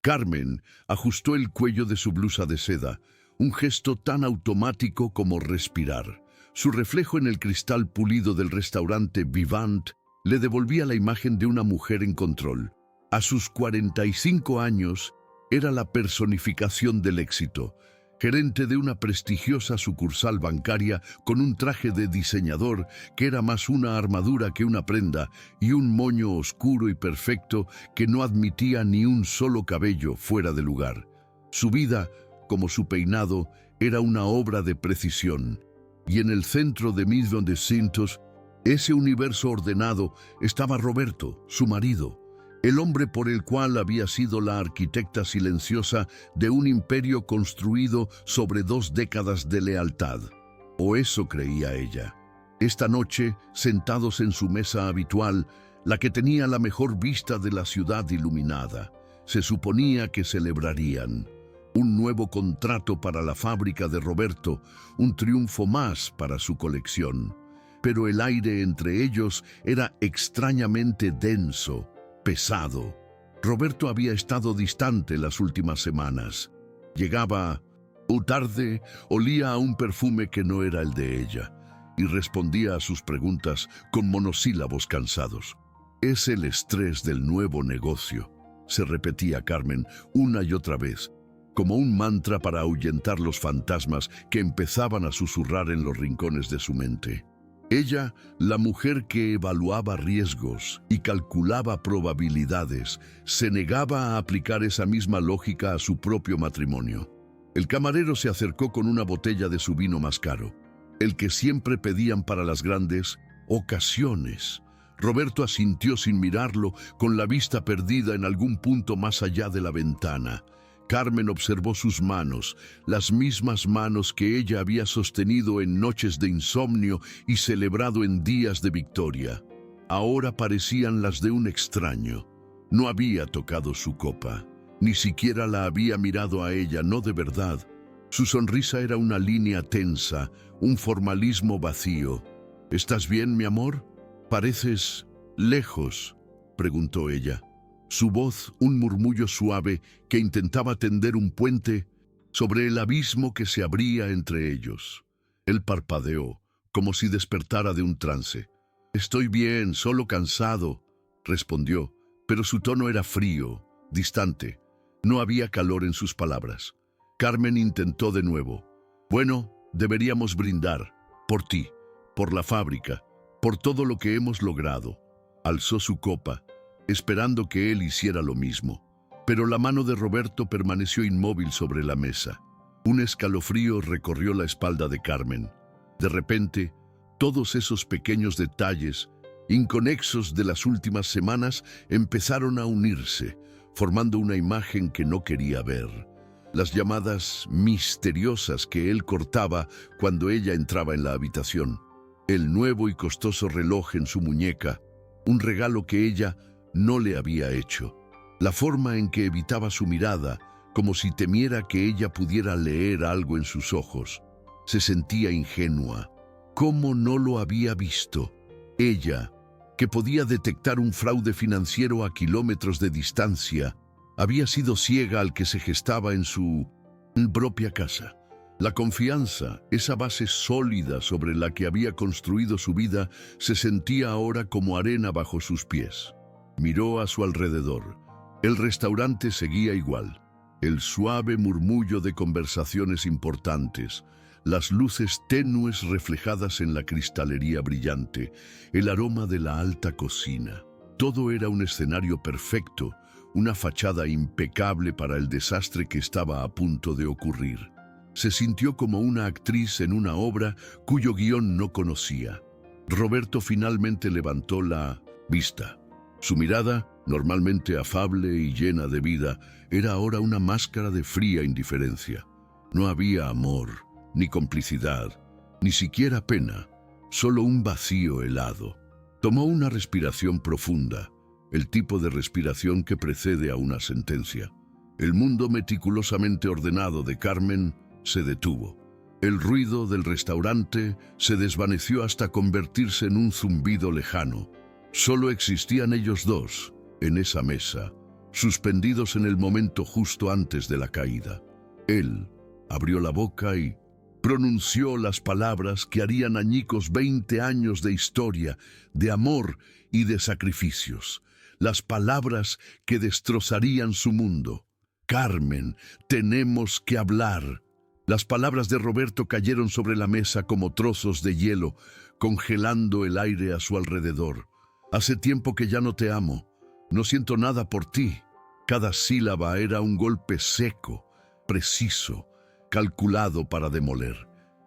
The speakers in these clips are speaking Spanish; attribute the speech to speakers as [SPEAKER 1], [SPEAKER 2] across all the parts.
[SPEAKER 1] Carmen ajustó el cuello de su blusa de seda, un gesto tan automático como respirar. Su reflejo en el cristal pulido del restaurante Vivant le devolvía la imagen de una mujer en control. A sus 45 años, era la personificación del éxito, gerente de una prestigiosa sucursal bancaria con un traje de diseñador que era más una armadura que una prenda y un moño oscuro y perfecto que no admitía ni un solo cabello fuera de lugar. Su vida, como su peinado, era una obra de precisión. Y en el centro de Maison de Cintos, ese universo ordenado, estaba Roberto, su marido, el hombre por el cual había sido la arquitecta silenciosa de un imperio construido sobre 2 décadas de lealtad. O eso creía ella. Esta noche, sentados en su mesa habitual, la que tenía la mejor vista de la ciudad iluminada, se suponía que celebrarían un nuevo contrato para la fábrica de Roberto, un triunfo más para su colección. Pero el aire entre ellos era extrañamente denso, pesado. Roberto había estado distante las últimas semanas. Llegaba tarde, olía a un perfume que no era el de ella, y respondía a sus preguntas con monosílabos cansados. «Es el estrés del nuevo negocio», se repetía Carmen una y otra vez, como un mantra para ahuyentar los fantasmas que empezaban a susurrar en los rincones de su mente. Ella, la mujer que evaluaba riesgos y calculaba probabilidades, se negaba a aplicar esa misma lógica a su propio matrimonio. El camarero se acercó con una botella de su vino más caro, el que siempre pedían para las grandes ocasiones. Roberto asintió sin mirarlo, con la vista perdida en algún punto más allá de la ventana. Carmen observó sus manos, las mismas manos que ella había sostenido en noches de insomnio y celebrado en días de victoria. Ahora parecían las de un extraño. No había tocado su copa, ni siquiera la había mirado a ella, no de verdad. Su sonrisa era una línea tensa, un formalismo vacío. «¿Estás bien, mi amor? Pareces lejos», preguntó ella. Su voz, un murmullo suave que intentaba tender un puente sobre el abismo que se abría entre ellos. Él parpadeó, como si despertara de un trance. «Estoy bien, solo cansado», respondió, pero su tono era frío, distante. No había calor en sus palabras. Carmen intentó de nuevo. «Bueno, deberíamos brindar, por ti, por la fábrica, por todo lo que hemos logrado». Alzó su copa, esperando que él hiciera lo mismo. Pero la mano de Roberto permaneció inmóvil sobre la mesa. Un escalofrío recorrió la espalda de Carmen. De repente, todos esos pequeños detalles, inconexos de las últimas semanas, empezaron a unirse, formando una imagen que no quería ver. Las llamadas misteriosas que él cortaba cuando ella entraba en la habitación. El nuevo y costoso reloj en su muñeca, un regalo que ella no le había hecho. La forma en que evitaba su mirada, como si temiera que ella pudiera leer algo en sus ojos. Se sentía ingenua. ¿Cómo no lo había visto? Ella, que podía detectar un fraude financiero a kilómetros de distancia, había sido ciega al que se gestaba en su propia casa. La confianza, esa base sólida sobre la que había construido su vida, se sentía ahora como arena bajo sus pies. Miró a su alrededor. El restaurante seguía igual. El suave murmullo de conversaciones importantes, las luces tenues reflejadas en la cristalería brillante, el aroma de la alta cocina. Todo era un escenario perfecto, una fachada impecable para el desastre que estaba a punto de ocurrir. Se sintió como una actriz en una obra cuyo guión no conocía. Roberto finalmente levantó la vista. Su mirada, normalmente afable y llena de vida, era ahora una máscara de fría indiferencia. No había amor, ni complicidad, ni siquiera pena, solo un vacío helado. Tomó una respiración profunda, el tipo de respiración que precede a una sentencia. El mundo meticulosamente ordenado de Carmen se detuvo. El ruido del restaurante se desvaneció hasta convertirse en un zumbido lejano. Solo existían ellos dos, en esa mesa, suspendidos en el momento justo antes de la caída. Él abrió la boca y pronunció las palabras que harían añicos 20 años de historia, de amor y de sacrificios. Las palabras que destrozarían su mundo. Carmen, tenemos que hablar. Las palabras de Roberto cayeron sobre la mesa como trozos de hielo, congelando el aire a su alrededor. Hace tiempo que ya no te amo. No siento nada por ti. Cada sílaba era un golpe seco, preciso, calculado para demoler.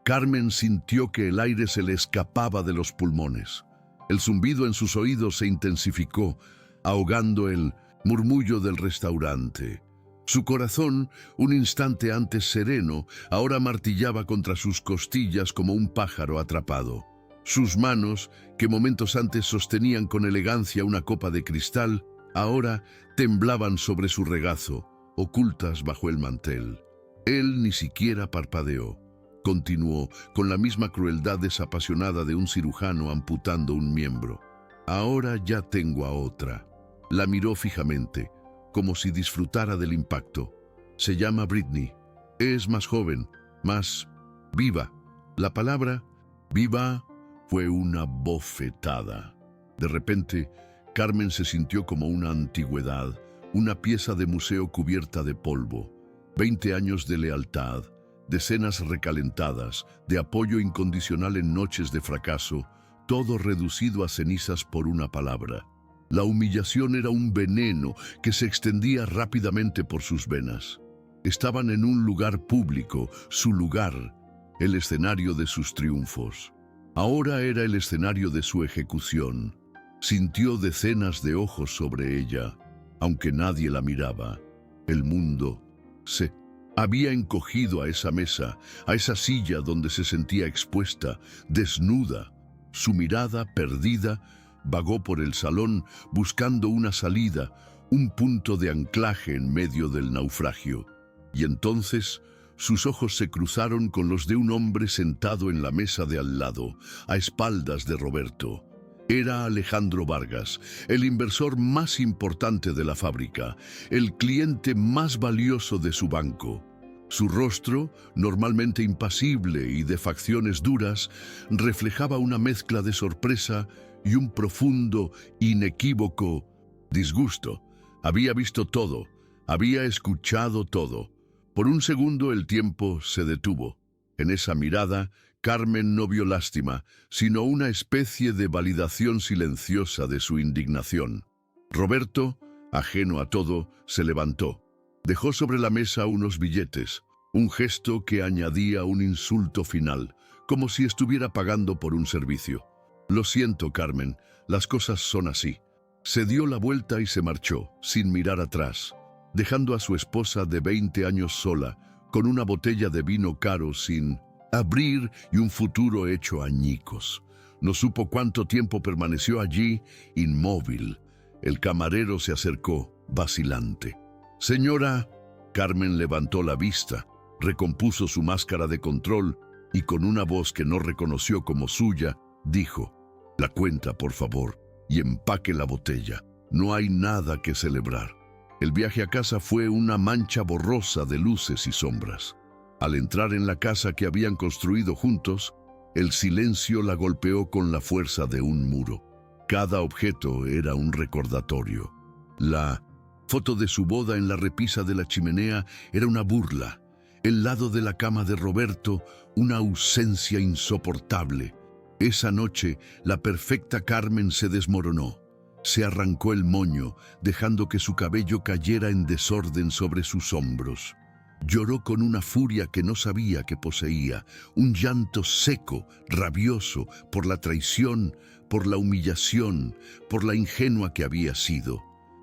[SPEAKER 1] Carmen sintió que el aire se le escapaba de los pulmones. El zumbido en sus oídos se intensificó, ahogando el murmullo del restaurante. Su corazón, un instante antes sereno, ahora martillaba contra sus costillas como un pájaro atrapado. Sus manos, que momentos antes sostenían con elegancia una copa de cristal, ahora temblaban sobre su regazo, ocultas bajo el mantel. Él ni siquiera parpadeó. Continuó con la misma crueldad desapasionada de un cirujano amputando un miembro. Ahora ya tengo a otra. La miró fijamente, como si disfrutara del impacto. Se llama Britney. Es más joven, más viva. La palabra viva fue una bofetada. De repente, Carmen se sintió como una antigüedad, una pieza de museo cubierta de polvo. 20 años de lealtad, de cenas recalentadas, de apoyo incondicional en noches de fracaso, todo reducido a cenizas por una palabra. La humillación era un veneno que se extendía rápidamente por sus venas. Estaban en un lugar público, su lugar, el escenario de sus triunfos. Ahora era el escenario de su ejecución. Sintió decenas de ojos sobre ella, aunque nadie la miraba. El mundo se había encogido a esa mesa, a esa silla donde se sentía expuesta, desnuda. Su mirada, perdida, vagó por el salón buscando una salida, un punto de anclaje en medio del naufragio. Y entonces sus ojos se cruzaron con los de un hombre sentado en la mesa de al lado, a espaldas de Roberto. Era Alejandro Vargas, el inversor más importante de la fábrica, el cliente más valioso de su banco. Su rostro, normalmente impasible y de facciones duras, reflejaba una mezcla de sorpresa y un profundo, inequívoco disgusto. Había visto todo, había escuchado todo. Por un segundo el tiempo se detuvo. En esa mirada, Carmen no vio lástima, sino una especie de validación silenciosa de su indignación. Roberto, ajeno a todo, se levantó. Dejó sobre la mesa unos billetes, un gesto que añadía un insulto final, como si estuviera pagando por un servicio. Lo siento, Carmen, las cosas son así. Se dio la vuelta y se marchó, sin mirar atrás, dejando a su esposa de 20 años sola, con una botella de vino caro sin abrir y un futuro hecho añicos. No supo cuánto tiempo permaneció allí, inmóvil. El camarero se acercó, vacilante. «Señora», Carmen levantó la vista, recompuso su máscara de control y con una voz que no reconoció como suya, dijo: «La cuenta, por favor, y empaque la botella. No hay nada que celebrar». El viaje a casa fue una mancha borrosa de luces y sombras. Al entrar en la casa que habían construido juntos, el silencio la golpeó con la fuerza de un muro. Cada objeto era un recordatorio. La foto de su boda en la repisa de la chimenea era una burla. El lado de la cama de Roberto, una ausencia insoportable. Esa noche, la perfecta Carmen se desmoronó. Se arrancó el moño, dejando que su cabello cayera en desorden sobre sus hombros. Lloró con una furia que no sabía que poseía, un llanto seco, rabioso, por la traición, por la humillación, por la ingenua que había sido.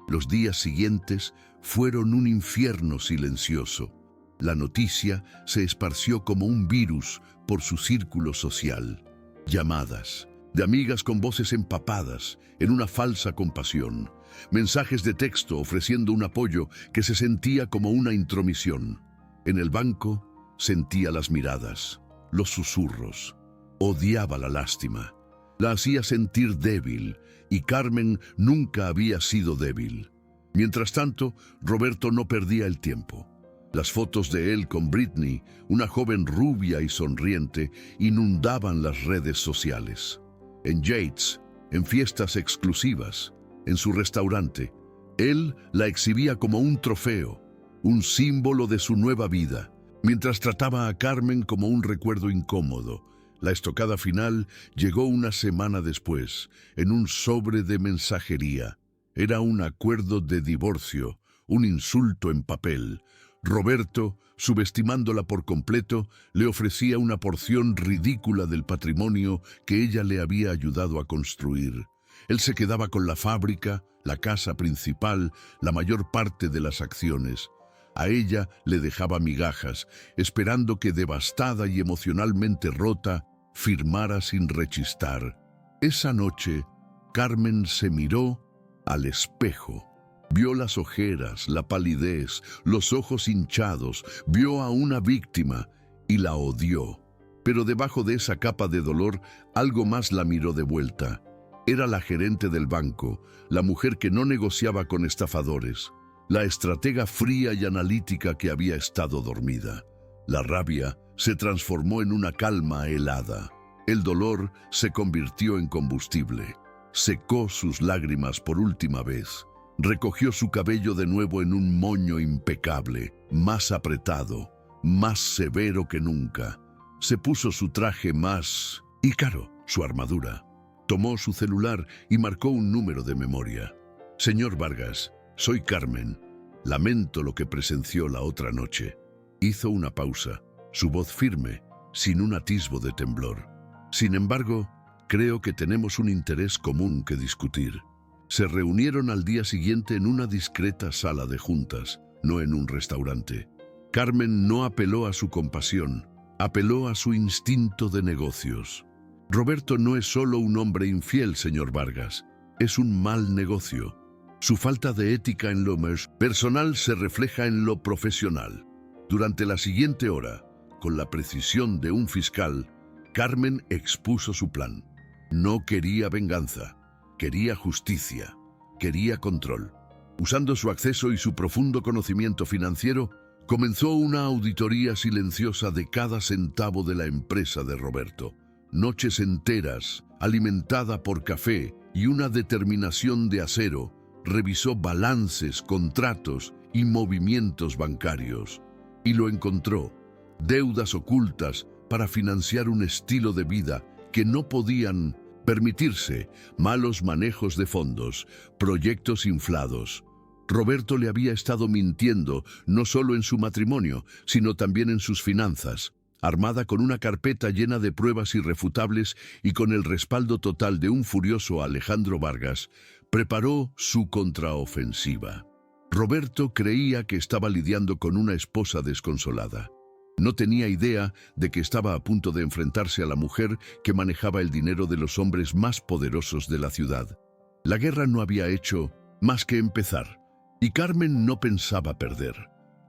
[SPEAKER 1] Los días siguientes fueron un infierno silencioso. La noticia se esparció como un virus por su círculo social. Llamadas de amigas con voces empapadas en una falsa compasión. Mensajes de texto ofreciendo un apoyo que se sentía como una intromisión. En el banco sentía las miradas, los susurros. Odiaba la lástima. La hacía sentir débil, y Carmen nunca había sido débil. Mientras tanto, Roberto no perdía el tiempo. Las fotos de él con Britney, una joven rubia y sonriente, inundaban las redes sociales. En Yates, en fiestas exclusivas, en su restaurante, él la exhibía como un trofeo, un símbolo de su nueva vida, mientras trataba a Carmen como un recuerdo incómodo. La estocada final llegó una semana después, en un sobre de mensajería. Era un acuerdo de divorcio, un insulto en papel. Roberto, subestimándola por completo, le ofrecía una porción ridícula del patrimonio que ella le había ayudado a construir. Él se quedaba con la fábrica, la casa principal, la mayor parte de las acciones. A ella le dejaba migajas, esperando que, devastada y emocionalmente rota, firmara sin rechistar. Esa noche, Carmen se miró al espejo. Vio las ojeras, la palidez, los ojos hinchados, vio a una víctima y la odió. Pero debajo de esa capa de dolor, algo más la miró de vuelta. Era la gerente del banco, la mujer que no negociaba con estafadores, la estratega fría y analítica que había estado dormida. La rabia se transformó en una calma helada. El dolor se convirtió en combustible. Secó sus lágrimas por última vez. Recogió su cabello de nuevo en un moño impecable, más apretado, más severo que nunca. Se puso su traje más ícaro, su armadura. Tomó su celular y marcó un número de memoria. Señor Vargas, soy Carmen. Lamento lo que presenció la otra noche. Hizo una pausa, su voz firme, sin un atisbo de temblor. Sin embargo, creo que tenemos un interés común que discutir. Se reunieron al día siguiente en una discreta sala de juntas, no en un restaurante. Carmen no apeló a su compasión, apeló a su instinto de negocios. Roberto no es solo un hombre infiel, señor Vargas, es un mal negocio. Su falta de ética en lo personal se refleja en lo profesional. Durante la siguiente hora, con la precisión de un fiscal, Carmen expuso su plan. No quería venganza. Quería justicia, quería control. Usando su acceso y su profundo conocimiento financiero, comenzó una auditoría silenciosa de cada centavo de la empresa de Roberto. Noches enteras, alimentada por café y una determinación de acero, revisó balances, contratos y movimientos bancarios. Y lo encontró: deudas ocultas para financiar un estilo de vida que no podían permitirse, malos manejos de fondos, proyectos inflados. Roberto le había estado mintiendo no solo en su matrimonio, sino también en sus finanzas. Armada con una carpeta llena de pruebas irrefutables y con el respaldo total de un furioso Alejandro Vargas, preparó su contraofensiva. Roberto creía que estaba lidiando con una esposa desconsolada. No tenía idea de que estaba a punto de enfrentarse a la mujer que manejaba el dinero de los hombres más poderosos de la ciudad. La guerra no había hecho más que empezar, y Carmen no pensaba perder.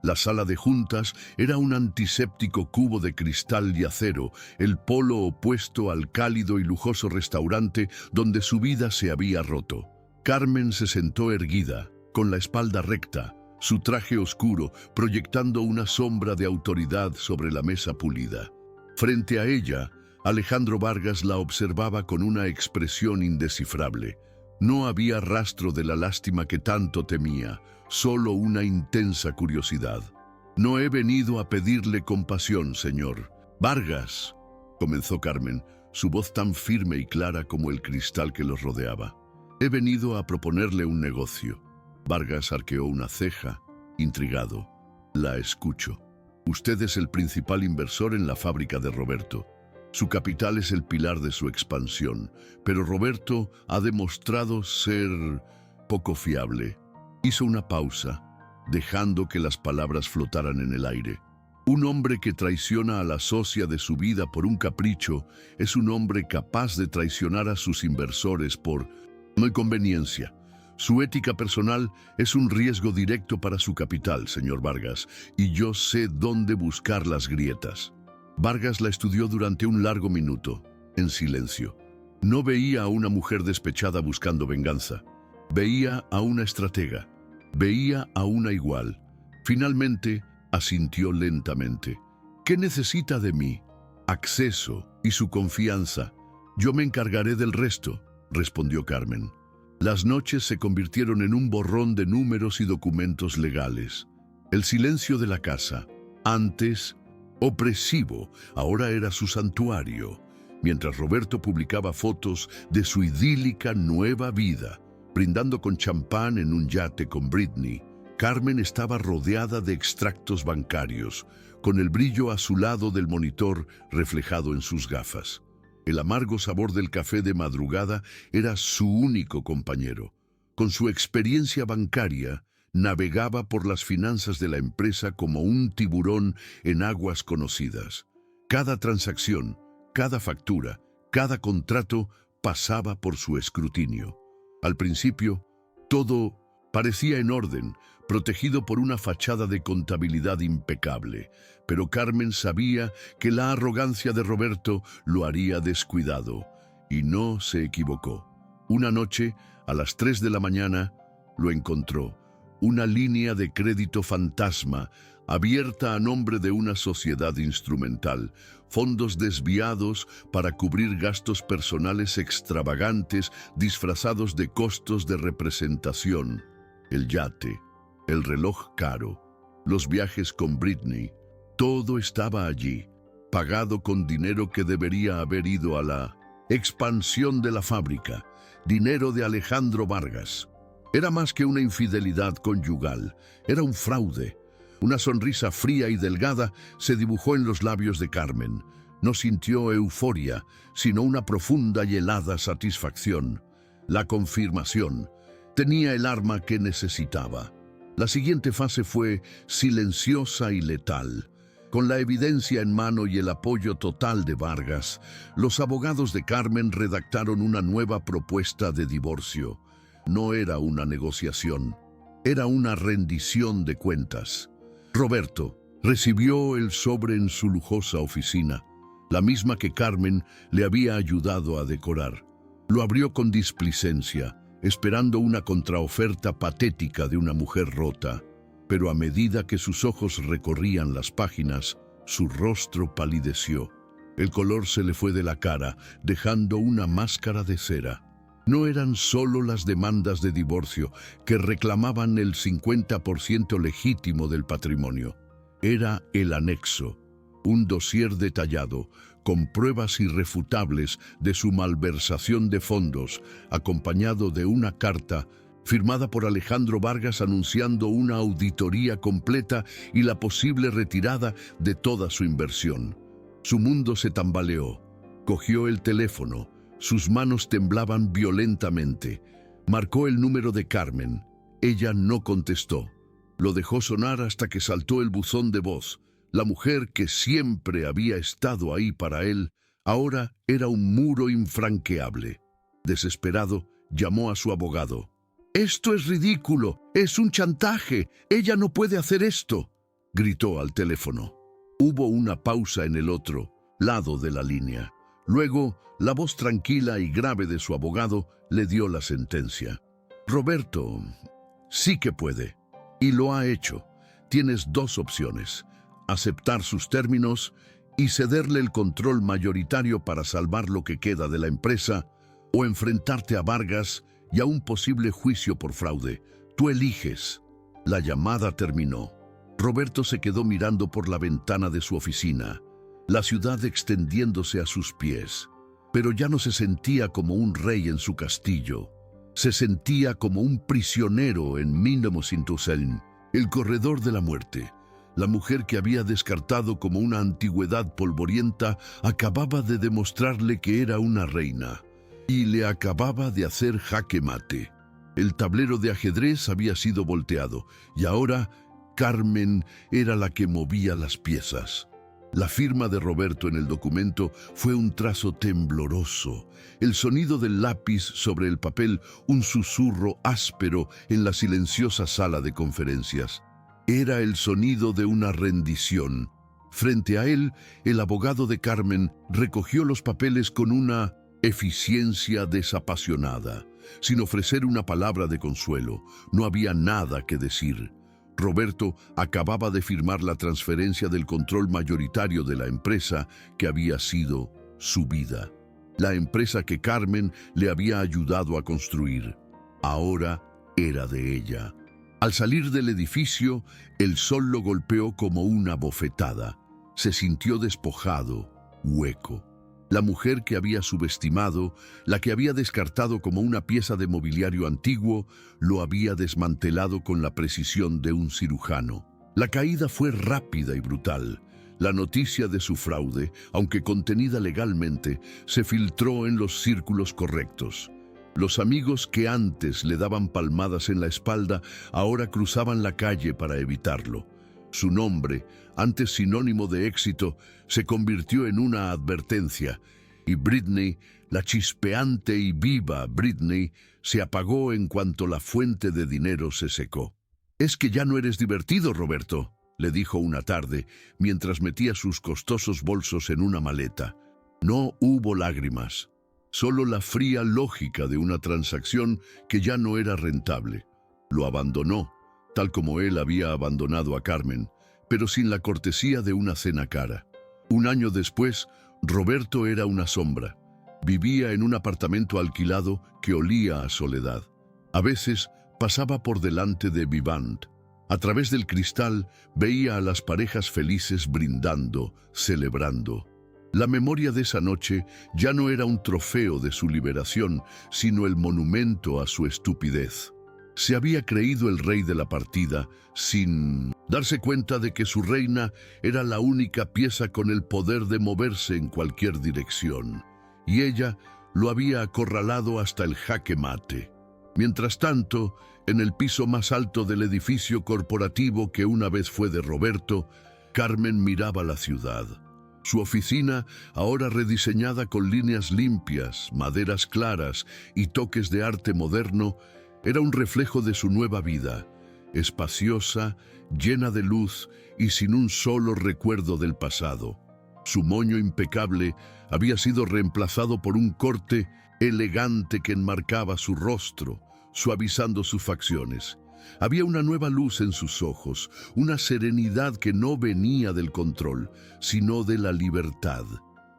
[SPEAKER 1] La sala de juntas era un antiséptico cubo de cristal y acero, el polo opuesto al cálido y lujoso restaurante donde su vida se había roto. Carmen se sentó erguida, con la espalda recta, su traje oscuro proyectando una sombra de autoridad sobre la mesa pulida. Frente a ella, Alejandro Vargas la observaba con una expresión indescifrable. No había rastro de la lástima que tanto temía, solo una intensa curiosidad. «No he venido a pedirle compasión, señor Vargas», comenzó Carmen, su voz tan firme y clara como el cristal que los rodeaba. «He venido a proponerle un negocio». Vargas arqueó una ceja, intrigado. «La escucho. Usted es el principal inversor en la fábrica de Roberto. Su capital es el pilar de su expansión, pero Roberto ha demostrado ser poco fiable». Hizo una pausa, dejando que las palabras flotaran en el aire. Un hombre que traiciona a la socia de su vida por un capricho es un hombre capaz de traicionar a sus inversores por conveniencia. Su ética personal es un riesgo directo para su capital, señor Vargas, y yo sé dónde buscar las grietas. Vargas la estudió durante un largo minuto, en silencio. No veía a una mujer despechada buscando venganza. Veía a una estratega, Veía a una igual. Finalmente, asintió lentamente. ¿Qué necesita de mí? Acceso y su confianza. Yo me encargaré del resto, respondió Carmen. Las noches se convirtieron en un borrón de números y documentos legales. El silencio de la casa, antes opresivo, ahora era su santuario, mientras Roberto publicaba fotos de su idílica nueva vida, brindando con champán en un yate con Britney. Carmen estaba rodeada de extractos bancarios, con el brillo azulado del monitor reflejado en sus gafas. El amargo sabor del café de madrugada era su único compañero. Con su experiencia bancaria, navegaba por las finanzas de la empresa como un tiburón en aguas conocidas. Cada transacción, cada factura, cada contrato pasaba por su escrutinio. Al principio, todo parecía en orden, protegido por una fachada de contabilidad impecable, pero Carmen sabía que la arrogancia de Roberto lo haría descuidado, y no se equivocó. Una noche, a las 3 de la mañana, lo encontró. Una línea de crédito fantasma, abierta a nombre de una sociedad instrumental, fondos desviados para cubrir gastos personales extravagantes disfrazados de costos de representación, el yate, el reloj caro, los viajes con Britney, todo estaba allí, pagado con dinero que debería haber ido a la expansión de la fábrica, dinero de Alejandro Vargas. Era más que una infidelidad conyugal, era un fraude. Una sonrisa fría y delgada se dibujó en los labios de Carmen. No sintió euforia, sino una profunda y helada satisfacción. La confirmación. Tenía el arma que necesitaba. La siguiente fase fue silenciosa y letal. Con la evidencia en mano y el apoyo total de Vargas, los abogados de Carmen redactaron una nueva propuesta de divorcio. No era una negociación, era una rendición de cuentas. Roberto recibió el sobre en su lujosa oficina, la misma que Carmen le había ayudado a decorar. Lo abrió con displicencia, esperando una contraoferta patética de una mujer rota, pero a medida que sus ojos recorrían las páginas, su rostro palideció. El color se le fue de la cara, dejando una máscara de cera. No eran solo las demandas de divorcio que reclamaban el 50% legítimo del patrimonio. Era el anexo, un dossier detallado, con pruebas irrefutables de su malversación de fondos, acompañado de una carta firmada por Alejandro Vargas anunciando una auditoría completa y la posible retirada de toda su inversión. Su mundo se tambaleó. Cogió el teléfono. Sus manos temblaban violentamente. Marcó el número de Carmen. Ella no contestó. Lo dejó sonar hasta que saltó el buzón de voz. La mujer que siempre había estado ahí para él, ahora era un muro infranqueable. Desesperado, llamó a su abogado. «Esto es ridículo, es un chantaje, ella no puede hacer esto», gritó al teléfono. Hubo una pausa en el otro lado de la línea. Luego, la voz tranquila y grave de su abogado le dio la sentencia. «Roberto, sí que puede, y lo ha hecho. Tienes dos opciones, aceptar sus términos y cederle el control mayoritario para salvar lo que queda de la empresa, o enfrentarte a Vargas y a un posible juicio por fraude. Tú eliges». La llamada terminó. Roberto se quedó mirando por la ventana de su oficina, la ciudad extendiéndose a sus pies. Pero ya no se sentía como un rey en su castillo. Se sentía como un prisionero en Minnemosintuseln, el corredor de la muerte. La mujer que había descartado como una antigüedad polvorienta acababa de demostrarle que era una reina. Y le acababa de hacer jaque mate. El tablero de ajedrez había sido volteado, y ahora Carmen era la que movía las piezas. La firma de Roberto en el documento fue un trazo tembloroso, el sonido del lápiz sobre el papel, un susurro áspero en la silenciosa sala de conferencias. Era el sonido de una rendición. Frente a él, el abogado de Carmen recogió los papeles con una eficiencia desapasionada. sin ofrecer una palabra de consuelo. No había nada que decir. Roberto acababa de firmar la transferencia del control mayoritario de la empresa que había sido su vida. La empresa que Carmen le había ayudado a construir. Ahora era de ella. Al salir del edificio, el sol lo golpeó como una bofetada. Se sintió despojado, hueco. La mujer que había subestimado, la que había descartado como una pieza de mobiliario antiguo, lo había desmantelado con la precisión de un cirujano. La caída fue rápida y brutal. La noticia de su fraude, aunque contenida legalmente, se filtró en los círculos correctos. Los amigos que antes le daban palmadas en la espalda ahora cruzaban la calle para evitarlo. Su nombre, antes sinónimo de éxito, se convirtió en una advertencia, y Britney, la chispeante y viva Britney, se apagó en cuanto la fuente de dinero se secó. «Es que ya no eres divertido, Roberto», le dijo una tarde, mientras metía sus costosos bolsos en una maleta. No hubo lágrimas, solo la fría lógica de una transacción que ya no era rentable. Lo abandonó, tal como él había abandonado a Carmen, pero sin la cortesía de una cena cara. Un año después, Roberto era una sombra. Vivía en un apartamento alquilado que olía a soledad. A veces pasaba por delante de Vivant. A través del cristal veía a las parejas felices brindando, celebrando. La memoria de esa noche ya no era un trofeo de su liberación, sino el monumento a su estupidez. Se había creído el rey de la partida sin darse cuenta de que su reina era la única pieza con el poder de moverse en cualquier dirección, y ella lo había acorralado hasta el jaque mate. Mientras tanto, en el piso más alto del edificio corporativo que una vez fue de Roberto, Carmen miraba la ciudad. Su oficina, ahora rediseñada con líneas limpias, maderas claras y toques de arte moderno, era un reflejo de su nueva vida, espaciosa, llena de luz y sin un solo recuerdo del pasado. Su moño impecable había sido reemplazado por un corte elegante que enmarcaba su rostro, suavizando sus facciones. Había una nueva luz en sus ojos, una serenidad que no venía del control, sino de la libertad.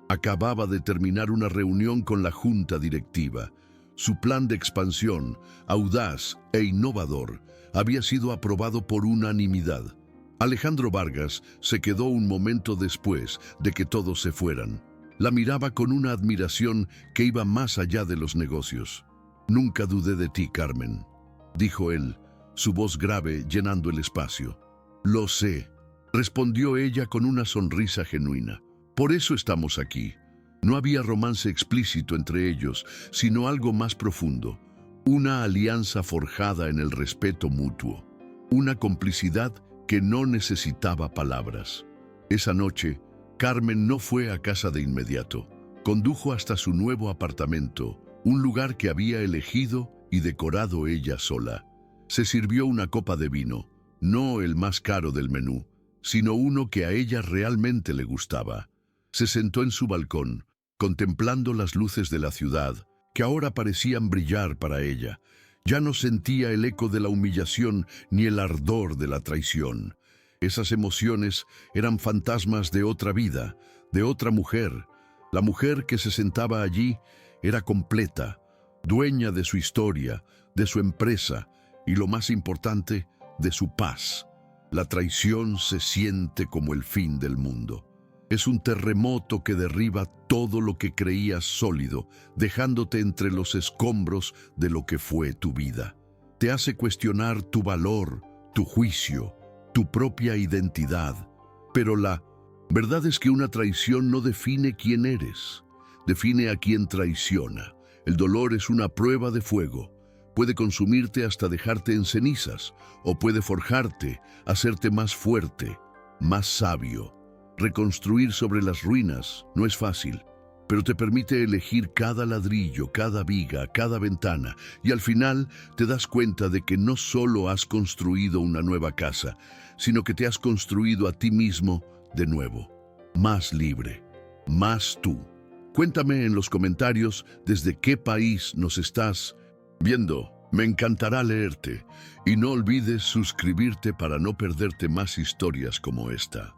[SPEAKER 1] Acababa de terminar una reunión con la junta directiva. Su plan de expansión, audaz e innovador, había sido aprobado por unanimidad. Alejandro Vargas se quedó un momento después de que todos se fueran. La miraba con una admiración que iba más allá de los negocios. «Nunca dudé de ti, Carmen», dijo él, su voz grave llenando el espacio. «Lo sé», respondió ella con una sonrisa genuina. «Por eso estamos aquí». No había romance explícito entre ellos, sino algo más profundo, una alianza forjada en el respeto mutuo, una complicidad que no necesitaba palabras. Esa noche, Carmen no fue a casa de inmediato. Condujo hasta su nuevo apartamento, un lugar que había elegido y decorado ella sola. Se sirvió una copa de vino, no el más caro del menú, sino uno que a ella realmente le gustaba. Se sentó en su balcón, contemplando las luces de la ciudad, que ahora parecían brillar para ella. Ya no sentía el eco de la humillación ni el ardor de la traición. Esas emociones eran fantasmas de otra vida, de otra mujer. La mujer que se sentaba allí era completa, dueña de su historia, de su empresa y, lo más importante, de su paz. La traición se siente como el fin del mundo. Es un terremoto que derriba todo lo que creías sólido, dejándote entre los escombros de lo que fue tu vida. Te hace cuestionar tu valor, tu juicio, tu propia identidad. Pero la verdad es que una traición no define quién eres, define a quien traiciona. El dolor es una prueba de fuego. Puede consumirte hasta dejarte en cenizas, o puede forjarte, hacerte más fuerte, más sabio. Reconstruir sobre las ruinas no es fácil, pero te permite elegir cada ladrillo, cada viga, cada ventana, y al final te das cuenta de que no solo has construido una nueva casa, sino que te has construido a ti mismo de nuevo, más libre, más tú. Cuéntame en los comentarios desde qué país nos estás Viendo, me encantará leerte y no olvides suscribirte para no perderte más historias como esta.